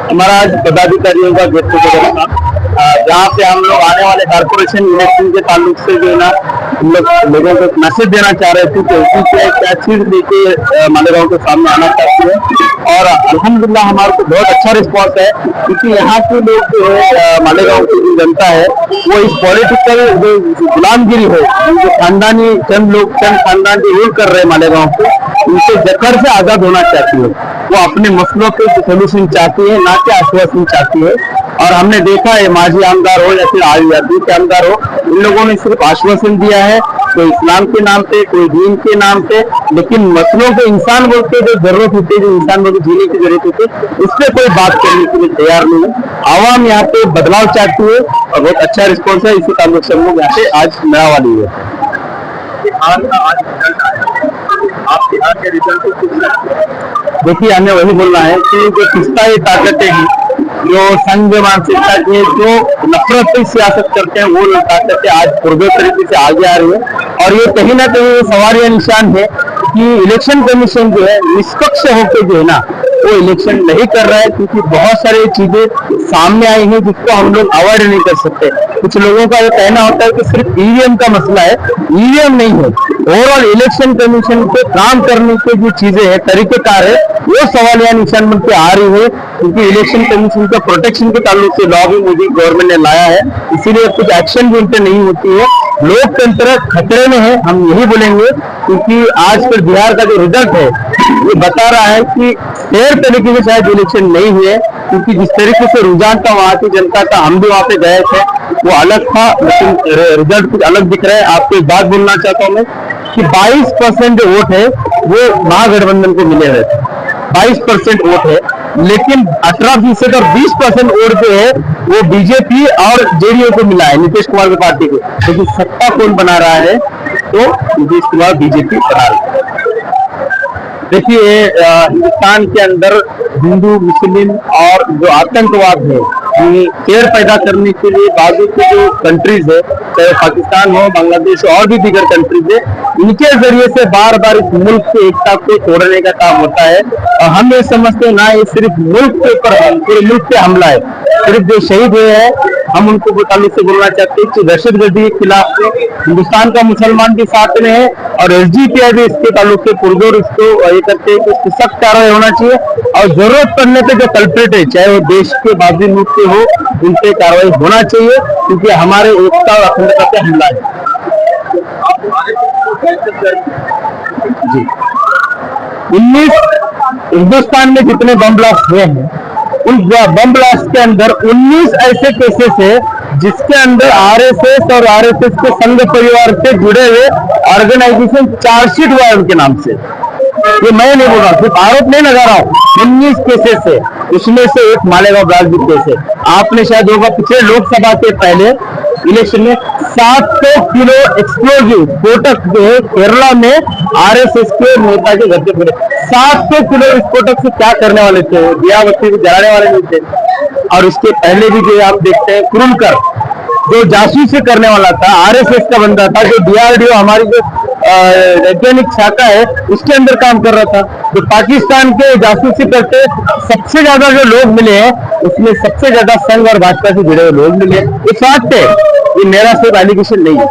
हमारा आज पदाधिकारियों का गेट टुगेदर था, जहाँ पे हम लोग आने वाले कारपोरेशन इलेक्शन के ताल्लुक से जो है ना हम लोग लोगों को मैसेज देना चाह रहे थे कि उसी से क्या चीज लेके मालेगांव के सामने आना चाहती है। और अल्हम्दुलिल्लाह हमारे को बहुत अच्छा रिस्पॉन्स है, क्योंकि यहाँ के लोग जो है मालेगांव की जो जनता है वो इस पॉलिटिकल जो गुलामगिरी है, जो खानदानी चंद खानदान जो रूल कर रहे हैं मालेगांव को, उनसे जकड़ से आजाद होना चाहती है। वो अपने मसलों के सोल्यूशन चाहती है, ना कि आश्वासन चाहती है। और हमने देखा है माजी आमदार हो या फिर आदिवासी के आमदार हो, इन लोगों ने सिर्फ आश्वासन दिया है, कोई इस्लाम के नाम पे, कोई दीन के नाम पे, लेकिन मसलों को इंसान बोलते जो जरूरत होती है, जो इंसान बोलते जीने की जरूरत होती है, उस पर कोई बात करने के लिए तैयार नहीं है। आवाम यहाँ पे बदलाव चाहती है और बहुत अच्छा रिस्पॉन्स है। इसी ताल्लुक से हम लोग यहाँ पे आज नया वाली है। आप बिहार के रिजल्ट को देखिए, हमें वही बोलना है कि जो किस्ताई ताकतें हैं, जो संघ मानसिकता की जो नफरत की सियासत करते हैं, वो ताकतें आज पूर्व तरीके से आगे आ रही है। और ये कहीं ना कहीं सवालिया निशान है कि इलेक्शन कमीशन जो है निष्पक्ष होकर जो है ना वो इलेक्शन नहीं कर रहा है, क्योंकि बहुत सारी चीजें सामने आई हैं जिसको हम लोग अवॉइड नहीं कर सकते। कुछ लोगों का ये कहना होता है कि सिर्फ ईवीएम का मसला है, ईवीएम नहीं है, ओवरऑल इलेक्शन कमीशन के काम करने के जो चीजें है, तरीकेकार है, वो सवालिया निशान बन के आ रही है। क्योंकि इलेक्शन कमीशन का प्रोटेक्शन के ताल्लुक से लॉ भी मोदी गवर्नमेंट ने लाया है, इसीलिए कुछ एक्शन भी उन पर नहीं होती है। लोकतंत्र खतरे में है, हम यही बोलेंगे, क्योंकि आजकल बिहार का जो रिजल्ट है ये बता रहा है कि फेयर तरीके से शायद इलेक्शन नहीं हुए, क्योंकि जिस तरीके से रुझान था वहां की जनता का, हम भी वहां पे गए थे, वो अलग था, लेकिन रिजल्ट कुछ अलग दिख रहा है। आपको एक बात बोलना चाहता हूँ मैं कि 22% जो वोट है वो महागठबंधन को मिले हुए थे, 22% वोट है, लेकिन 18% और 20% वोट जो है वो बीजेपी और जेडीयू को मिला है, नीतीश कुमार की पार्टी को। लेकिन सत्ता कौन बना रहा है? तो नीतीश कुमार बीजेपी बना रही है। देखिए, हिंदुस्तान के अंदर हिंदू मुस्लिम और जो आतंकवाद है, फेयर पैदा करने के लिए बाजू के जो कंट्रीज है, चाहे पाकिस्तान हो, बांग्लादेश और भी दीगर कंट्रीज है, इनके जरिए से बार बार इस मुल्क की एकता को तोड़ने का काम होता है। और हम ये समझते हैं ना, ये सिर्फ मुल्क के ऊपर, पूरे मुल्क पे हमला है। सिर्फ जो शहीद हुए हैं, हम उनको ताल्लुक से बोलना चाहते हैं कि दहशतगर्दी के खिलाफ हिंदुस्तान का मुसलमान भी साथ में है, और एसडीपीआई भी इसके ताल्लुक से पुरजोर इसको ये करते हैं कि उसकी सख्त कार्रवाई होना चाहिए। और जरूरत पड़ने पे जो कल्प्रिट है, चाहे वो देश के बागी मुल्क के हो, उन पे कार्रवाई होना चाहिए, क्योंकि हमारे एकता और अखंडता पे हमला है। जी, 19 हिंदुस्तान में जितने बम ब्लास्ट हुए हैं, उन बम ब्लास्ट के अंदर 19 ऐसे केसेस है जिसके अंदर आरएसएस और आरएसएस के संघ परिवार से जुड़े हुए ऑर्गेनाइजेशन चार्जशीट हुआ है उनके नाम से। ये मैं नहीं बोल रहा, सिर्फ आरोप नहीं लगा रहा हूँ, 19 केसेस है, उसमें से एक मालेगांव ब्लास्ट भी केस है। आपने शायद होगा पिछले लोकसभा के पहले इलेक्शन में 700 किलो एक्सप्लोजिव स्फोटक जो है केरला में आरएसएस के नेता के घर से मिले। 700 किलो विस्फोटक से क्या करने वाले थे? दिया बत्ती को जलाने वाले नहीं थे। और इसके पहले भी जो आप देखते हैं, कुरुलकर जो जासूसी करने वाला था, आरएसएस का बंदा था, जो डीआरडीओ हमारी जो वैज्ञानिक शाखा है उसके अंदर काम कर रहा था, जो पाकिस्तान के जासूसी करते सबसे ज्यादा जो लोग मिले हैं, उसमें सबसे ज्यादा संघ और भाजपा से जुड़े हुए लोग मिले। ये फैक्ट है, ये मेरा सिर्फ एलिगेशन नहीं है।